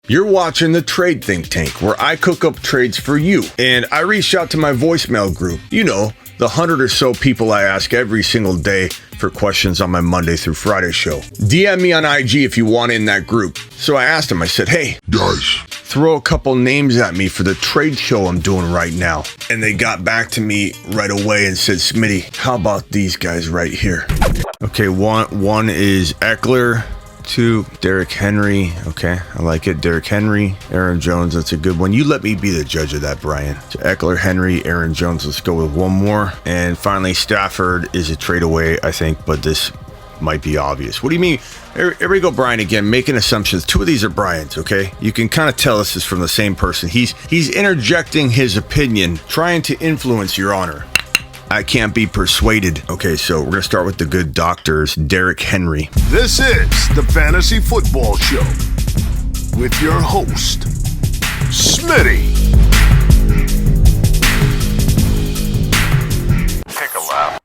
You're watching the Trade Think Tank, where I cook up trades for you. And I reached out to my voicemail group. You know, the 100 or so people I ask every single day for questions on my Monday through Friday show. DM me on IG if you want in that group. So I asked them, I said, hey, guys, throw a couple names at me for the trade show I'm doing right now. And they got back to me right away and said, Smitty, how about these guys right here? Okay, one is Ekeler. 2, Derrick Henry. Okay, I like it. Derrick Henry, Aaron Jones. That's a good one. You let me be the judge of that, Brian. So Ekeler, Henry, Aaron Jones. Let's go with one more. And finally, Stafford is a trade away, I think, but this might be obvious. What do you mean? Here we go, Brian, again, making assumptions. 2 of these are Brian's, okay? You can kind of tell this is from the same person. He's interjecting his opinion, trying to influence your honor. I can't be persuaded. Okay, so we're going to start with the good doctors, Derrick Henry. This is the Fantasy Football Show with your host, Smitty. Take a lap.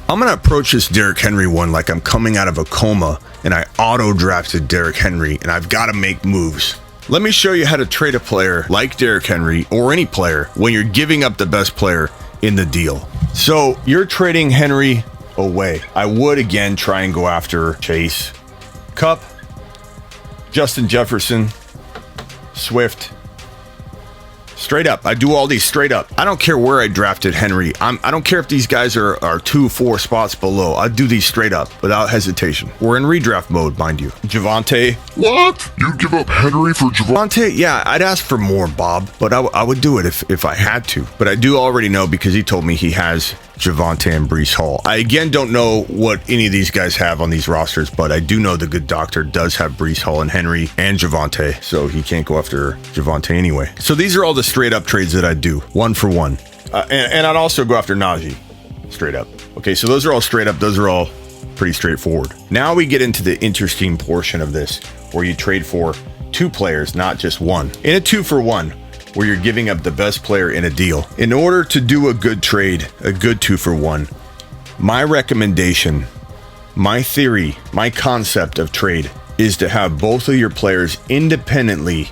I'm going to approach this Derrick Henry one like I'm coming out of a coma and I auto-drafted Derrick Henry and I've got to make moves. Let me show you how to trade a player like Derrick Henry or any player when you're giving up the best player in the deal. So you're trading Henry away. I would again try and go after Chase, Cup, Justin Jefferson, Swift. Straight up. I do all these straight up. I don't care where I drafted Henry. I don't care if these guys are 2-4 spots below. I do these straight up without hesitation. We're in redraft mode, mind you. Javonte. What? You'd give up Henry for Javonte? Yeah, I'd ask for more, Bob, but I would do it if I had to. But I do already know because he told me he has Javonte and Breece Hall. I again don't know what any of these guys have on these rosters, but I do know the good doctor does have Breece Hall and Henry and Javonte, so he can't go after Javonte anyway. So these are all the straight up trades that I do, 1 for 1. And I'd also go after Najee, straight up. Okay, so those are all straight up. Those are all pretty straightforward. Now we get into the interesting portion of this, where you trade for 2 players, not just one. In a 2 for 1, where you're giving up the best player in a deal. In order to do a good trade, a good 2 for 1, my recommendation, my theory, my concept of trade is to have both of your players independently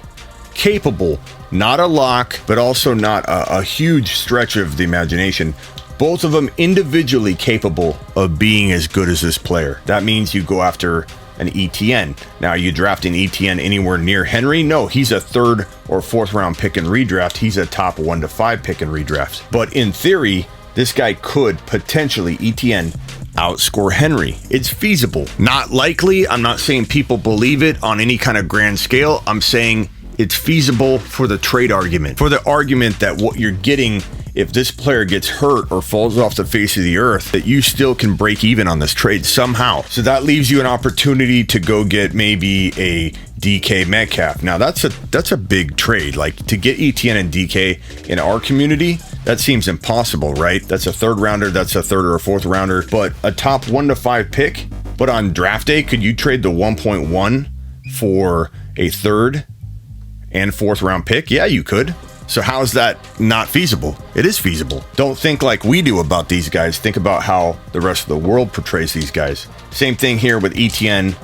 capable, not a lock, but also not a huge stretch of the imagination. Both of them individually capable of being as good as this player. That means you go after an Etienne. Now, are you drafting Etienne anywhere near Henry? No, he's a 3rd or 4th round pick in redraft. He's a top 1 to 5 pick in redraft. But in theory, this guy could potentially, Etienne, outscore Henry. It's feasible. Not likely. I'm not saying people believe it on any kind of grand scale. I'm saying it's feasible for the trade argument. For the argument that what you're getting, if this player gets hurt or falls off the face of the earth, that you still can break even on this trade somehow. So that leaves you an opportunity to go get maybe a DK Metcalf. Now that's a big trade. Like, to get Etienne and DK in our community, that seems impossible, right? That's a 3rd rounder, that's a 3rd or a 4th rounder, but a top 1 to 5 pick. But on draft day, could you trade the 1.1 for a 3rd and 4th round pick? Yeah, you could. So how is that not feasible? It is feasible. Don't think like we do about these guys. Think about how the rest of the world portrays these guys. Same thing here with Etienne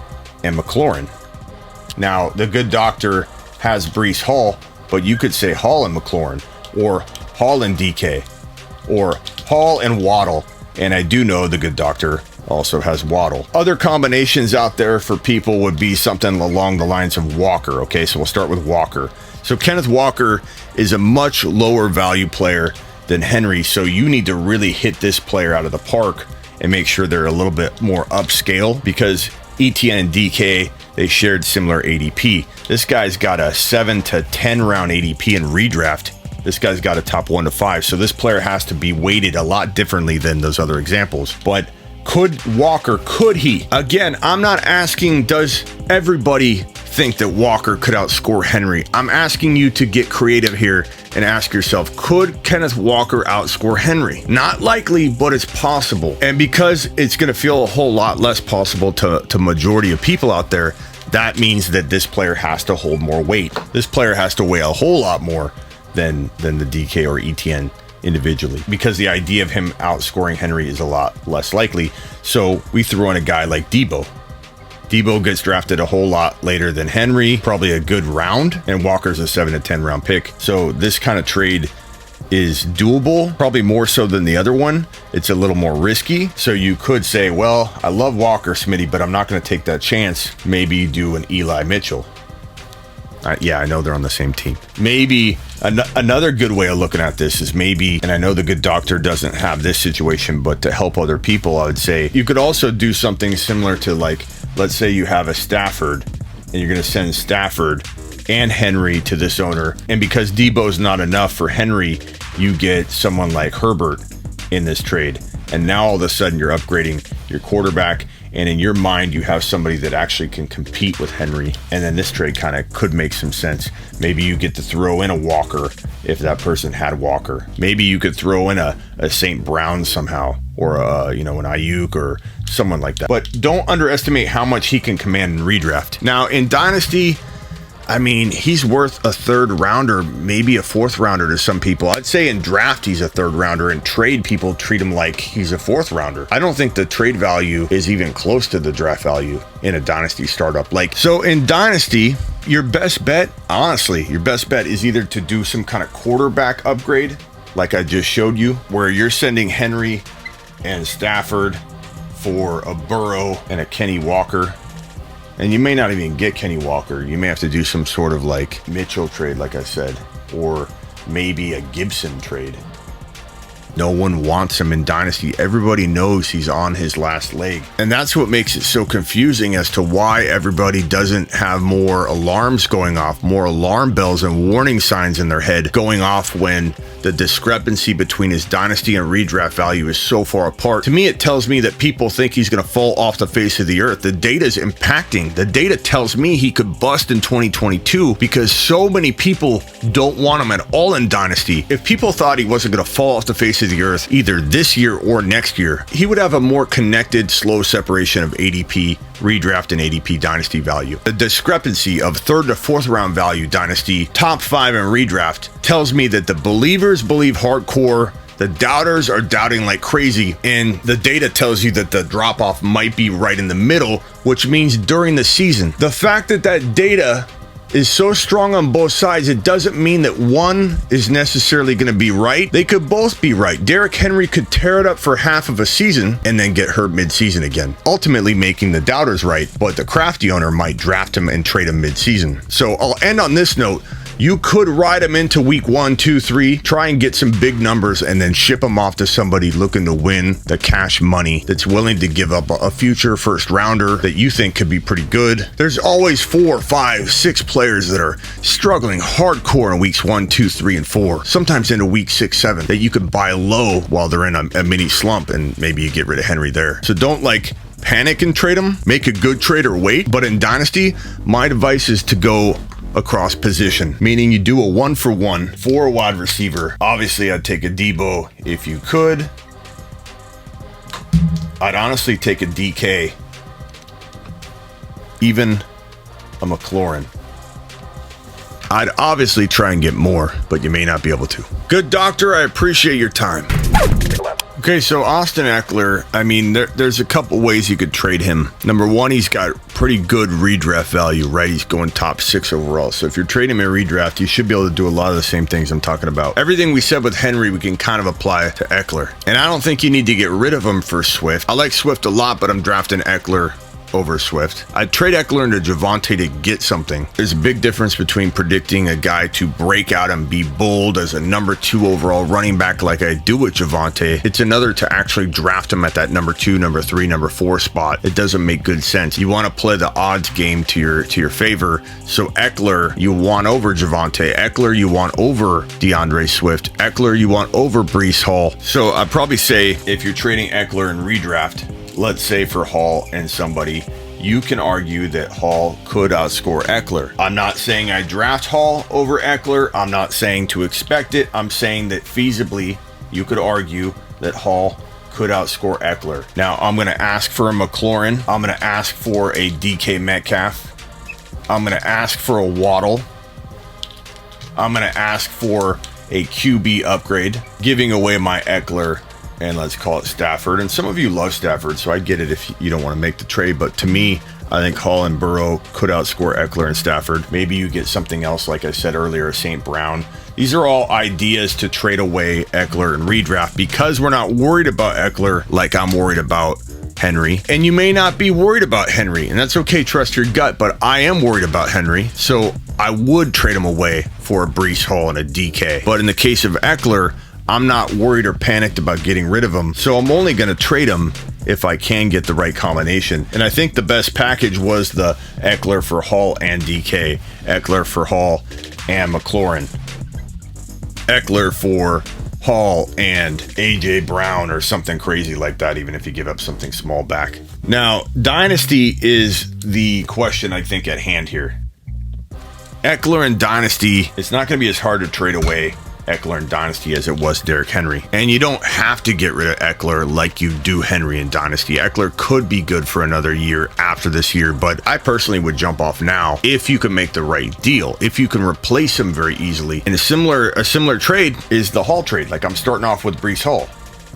and McLaurin. Now, the good doctor has Breece Hall, but you could say Hall and McLaurin, or Hall and DK, or Hall and Waddle. And I do know the good doctor also has Waddle. Other combinations out there for people would be something along the lines of Walker. Okay, so we'll start with Walker. So Kenneth Walker is a much lower value player than Henry, so you need to really hit this player out of the park and make sure they're a little bit more upscale, because Etienne and DK, they shared similar ADP. This guy's got a 7 to 10 round ADP in redraft. This guy's got a top 1 to 5, so this player has to be weighted a lot differently than those other examples. But could he? Again, I'm not asking does everybody think that Walker could outscore Henry. I'm asking you to get creative here and ask yourself, could Kenneth Walker outscore Henry? Not likely, but it's possible. And because it's going to feel a whole lot less possible to majority of people out there, that means that this player has to hold more weight. This player has to weigh a whole lot more than the DK or Etienne individually, because the idea of him outscoring Henry is a lot less likely. So we throw in a guy like Debo. Debo gets drafted a whole lot later than Henry, probably a good round, and Walker's a 7 to 10 round pick. So this kind of trade is doable, probably more so than the other one. It's a little more risky. So you could say, well, I love Walker, Smitty, but I'm not going to take that chance. Maybe do an Eli Mitchell. Yeah, I know they're on the same team. Maybe another good way of looking at this is maybe, and I know the good doctor doesn't have this situation, but to help other people, I would say you could also do something similar to, like, let's say you have a Stafford and you're going to send Stafford and Henry to this owner. And because Debo's not enough for Henry, you get someone like Herbert in this trade. And now all of a sudden you're upgrading your quarterback. And in your mind, you have somebody that actually can compete with Henry. And then this trade kind of could make some sense. Maybe you get to throw in a Walker if that person had Walker. Maybe you could throw in a St. Brown somehow, or an Ayuk or someone like that. But don't underestimate how much he can command in redraft. Now, in Dynasty, I mean, he's worth a third rounder, maybe a fourth rounder to some people. I'd say in draft, he's a third rounder. In trade, people treat him like he's a fourth rounder. I don't think the trade value is even close to the draft value in a Dynasty startup. So in Dynasty, your best bet, honestly, is either to do some kind of quarterback upgrade, like I just showed you, where you're sending Henry and Stafford for a Burrow and a Kenny Walker. And you may not even get Kenny Walker. You may have to do some sort of like Mitchell trade, like I said, or maybe a Gibson trade. No one wants him in Dynasty. Everybody knows he's on his last leg. And that's what makes it so confusing as to why everybody doesn't have more alarms going off, more alarm bells and warning signs in their head going off when the discrepancy between his Dynasty and redraft value is so far apart. To me, it tells me that people think he's going to fall off the face of the earth. The data is impacting. The data tells me he could bust in 2022 because so many people don't want him at all in Dynasty. If people thought he wasn't going to fall off the face of the earth either this year or next year, he would have a more connected, slow separation of ADP redraft and ADP Dynasty value. The discrepancy of third to fourth round value Dynasty, top 5 in redraft, tells me that the believers believe hardcore, the doubters are doubting like crazy, and the data tells you that the drop off might be right in the middle, which means during the season. The fact that that data is so strong on both sides, it doesn't mean that one is necessarily going to be right. They could both be right. Derrick Henry could tear it up for half of a season and then get hurt mid-season again, ultimately making the doubters right, but the crafty owner might draft him and trade him mid-season. So I'll end on this note. You could ride him into week 1, 2, 3, try and get some big numbers, and then ship him off to somebody looking to win the cash money that's willing to give up a future first rounder that you think could be pretty good. There's always 4, 5, 6 players that are struggling hardcore in weeks 1, 2, 3, and 4, sometimes into week 6, 7, that you could buy low while they're in a mini slump, and maybe you get rid of Henry there. So don't panic and trade him. Make a good trade or wait. But in Dynasty, my advice is to go across position, meaning you do a 1-for-1 for a wide receiver. Obviously, I'd take a Debo if you could. I'd honestly take a DK, even a McLaurin. I'd obviously try and get more, but you may not be able to. Good doctor, I appreciate your time. Okay, so Austin Ekeler, I mean, there's a couple ways you could trade him. Number one, he's got pretty good redraft value, right? He's going top 6 overall. So if you're trading him in redraft, you should be able to do a lot of the same things I'm talking about. Everything we said with Henry, we can kind of apply to Ekeler. And I don't think you need to get rid of him for Swift. I like Swift a lot, but I'm drafting Ekeler over Swift. I'd trade Ekeler into Javonte to get something. There's a big difference between predicting a guy to break out and be bold as a number 2 overall running back like I do with Javonte. It's another to actually draft him at that number 2, number 3, number 4 spot. It doesn't make good sense. You want to play the odds game to your favor. So Ekeler, you want over Javonte. Ekeler, you want over DeAndre Swift. Ekeler, you want over Breece Hall. So I'd probably say if you're trading Ekeler in redraft, let's say for Hall and somebody, you can argue that Hall could outscore Ekeler. I'm not saying I draft Hall over Ekeler. I'm not saying to expect it. I'm saying that feasibly, you could argue that Hall could outscore Ekeler. Now, I'm going to ask for a McLaurin. I'm going to ask for a DK Metcalf. I'm going to ask for a Waddle. I'm going to ask for a QB upgrade, giving away my Ekeler and let's call it Stafford. And some of you love Stafford, so I get it if you don't want to make the trade. But to me, I think Hall and Burrow could outscore Ekeler and Stafford. Maybe you get something else, like I said earlier, St. Brown. These are all ideas to trade away Ekeler and redraft because we're not worried about Ekeler like I'm worried about Henry. And you may not be worried about Henry, and that's okay, trust your gut, but I am worried about Henry. So I would trade him away for a Breece Hall and a DK. But in the case of Ekeler, I'm not worried or panicked about getting rid of him. So I'm only going to trade him if I can get the right combination. And I think the best package was the Ekeler for Hall and DK. Ekeler for Hall and McLaurin. Ekeler for Hall and AJ Brown or something crazy like that, even if you give up something small back. Now, Dynasty is the question I think at hand here. Ekeler and Dynasty, it's not going to be as hard to trade away Ekeler in Dynasty as it was Derrick Henry. And you don't have to get rid of Ekeler like you do Henry in Dynasty. Ekeler could be good for another year after this year, but I personally would jump off now if you can make the right deal, if you can replace him very easily. And a similar trade is the Hall trade. Like I'm starting off with Breece Hall.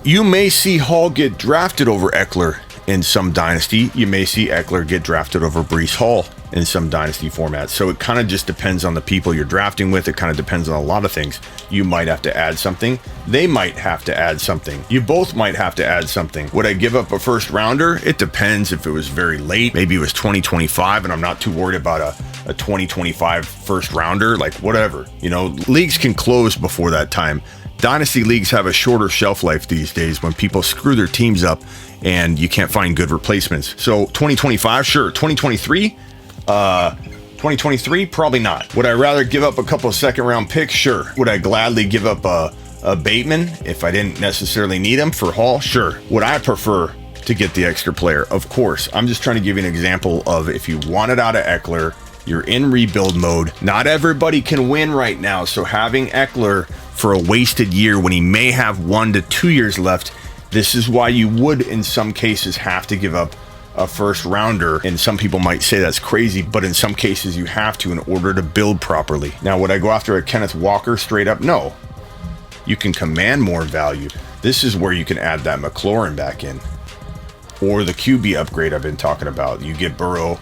You may see Hall get drafted over Ekeler in some Dynasty. You may see Ekeler get drafted over Breece Hall in some Dynasty formats. So it kind of just depends on the people you're drafting with. It kind of depends on a lot of things. You might have to add something. They might have to add something. You both might have to add something. Would I give up a first rounder? It depends if it was very late. Maybe it was 2025 and I'm not too worried about a 2025 first rounder, like whatever. You know, leagues can close before that time. Dynasty leagues have a shorter shelf life these days when people screw their teams up and you can't find good replacements. So 2025, sure. 2023, probably not. Would I rather give up a couple of second round picks? Sure. Would I gladly give up a Bateman if I didn't necessarily need him for Hall? Sure. Would I prefer to get the extra player? Of course. I'm just trying to give you an example of if you want it out of Ekeler, you're in rebuild mode. Not everybody can win right now. So having Ekeler for a wasted year when he may have 1 to 2 years left, this is why you would in some cases have to give up a first rounder. And some people might say that's crazy, but in some cases you have to in order to build properly. Now, would I go after a Kenneth Walker straight up? No. You can command more value. This is where you can add that McLaurin back in. Or the QB upgrade I've been talking about. You get Burrow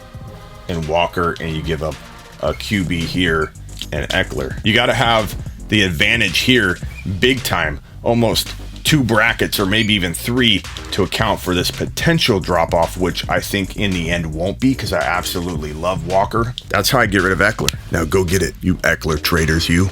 and Walker and you give up a QB here and Ekeler. You got to have the advantage here big time, almost 2 brackets or maybe even 3 to account for this potential drop off, which I think in the end won't be because I absolutely love Walker. That's how I get rid of Ekeler. Now go get it, you Ekeler traders, you.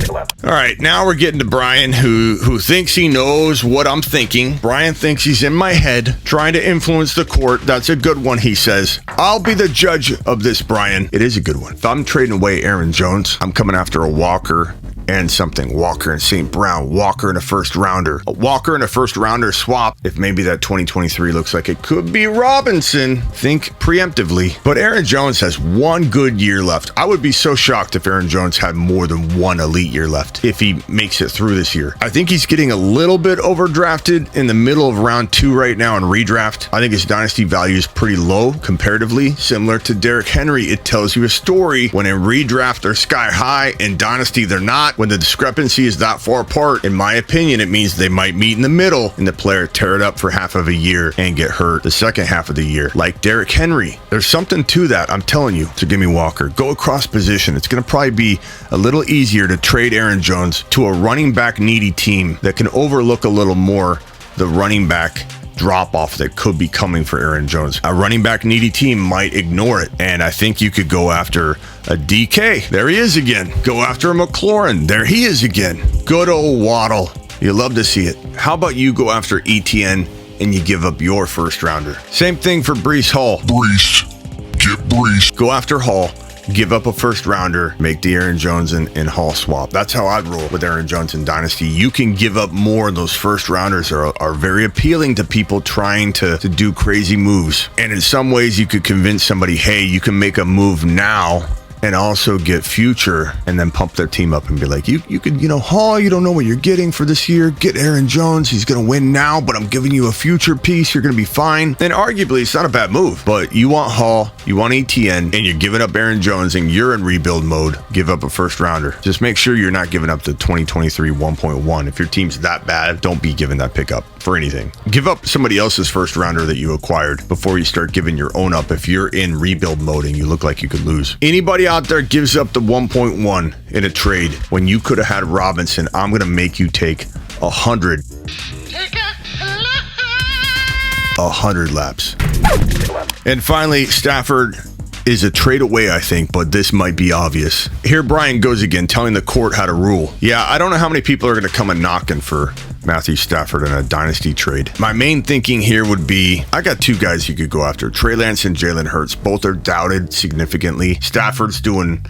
All right, now we're getting to Brian who thinks he knows what I'm thinking. Brian thinks he's in my head trying to influence the court. That's a good one, he says. I'll be the judge of this, Brian. It is a good one. If I'm trading away Aaron Jones, I'm coming after a Walker and something. Walker and St. Brown, Walker and a first rounder. A Walker and a first rounder swap. If maybe that 2023 looks like it could be Robinson, think preemptively. But Aaron Jones has 1 good year left. I would be so shocked if Aaron Jones had more than 1 elite year left if he makes it through this year. I think he's getting a little bit overdrafted in the middle of round 2 right now in redraft. I think his dynasty value is pretty low comparatively, similar to Derrick Henry. It tells you a story. When in redraft they're sky high, in dynasty they're not. When the discrepancy is that far apart, in my opinion, it means they might meet in the middle and the player tear it up for half of a year and get hurt the second half of the year. Like Derrick Henry. There's something to that, I'm telling you. So give me Walker. Go across position. It's going to probably be a little easier to trade Aaron Jones to a running back needy team that can overlook a little more the running back drop off that could be coming for Aaron Jones. A running back needy team might ignore it. And I think you could go after a DK. There he is again. Go after a McLaurin. There he is again. Good old Waddle. You love to see it. How about you go after Etienne and you give up your first rounder? Same thing for Breece Hall. Get Breece. Go after Hall. Give up a first rounder, make the Aaron Jones and Hall swap. That's how I'd roll with Aaron Jones in Dynasty. You can give up more. Those first rounders are very appealing to people trying to do crazy moves. And in some ways, you could convince somebody, hey, you can make a move now and also get future and then pump their team up and be like, you could, Hall, you don't know what you're getting for this year. Get Aaron Jones. He's going to win now, but I'm giving you a future piece. You're going to be fine. And arguably, it's not a bad move, but you want Hall, you want Etienne, and you're giving up Aaron Jones and you're in rebuild mode. Give up a first rounder. Just make sure you're not giving up the 2023 1.1. If your team's that bad, don't be giving that pick up for anything. Give up somebody else's first rounder that you acquired before you start giving your own up if you're in rebuild mode and you look like you could lose. Anybody out there gives up the 1.1 in a trade when you could have had Robinson, I'm going to make you take 100 laps. And finally, Stafford is a trade away, I think, but this might be obvious. Here Brian goes again, telling the court how to rule. Yeah, I don't know how many people are going to come and knocking for Matthew Stafford in a dynasty trade. My main thinking here would be, I got two guys you could go after, Trey Lance and Jalen Hurts. Both are doubted significantly. Stafford's doing,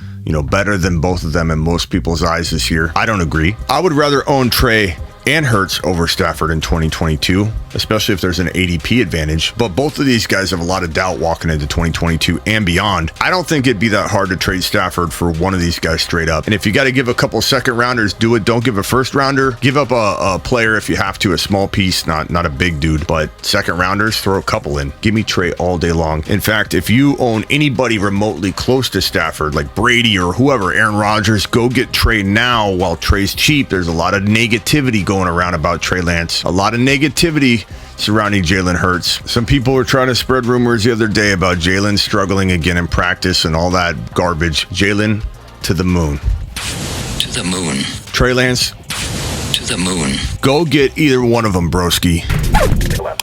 better than both of them in most people's eyes this year. I don't agree. I would rather own Trey and Hurts over Stafford in 2022, especially if there's an ADP advantage. But both of these guys have a lot of doubt walking into 2022 and beyond. I don't think it'd be that hard to trade Stafford for one of these guys straight up. And if you got to give a couple second rounders, do it. Don't give a first rounder. Give up a player if you have to, a small piece, not a big dude, but second rounders, throw a couple in. Give me Trey all day long. In fact, if you own anybody remotely close to Stafford, like Brady or whoever, Aaron Rodgers, go get Trey now while Trey's cheap. There's a lot of negativity going around about Trey Lance. A lot of negativity surrounding Jalen Hurts. Some people were trying to spread rumors the other day about Jalen struggling again in practice and all that garbage. Jalen to the moon. To the moon. Trey Lance to the moon. Go get either one of them, broski.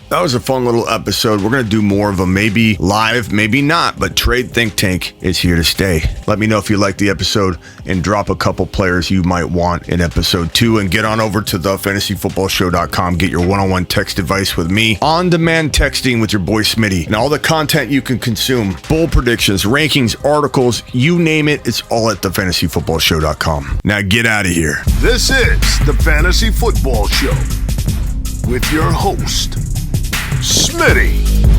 That was a fun little episode. We're going to do more of them, maybe live, maybe not, but Trade Think Tank is here to stay. Let me know if you liked the episode and drop a couple players you might want in episode 2, and get on over to thefantasyfootballshow.com. Get your one-on-one text device with me. On-demand texting with your boy Smitty. And all the content you can consume, bold predictions, rankings, articles, you name it, it's all at thefantasyfootballshow.com. Now get out of here. This is the Fantasy Football Show with your host, Smitty.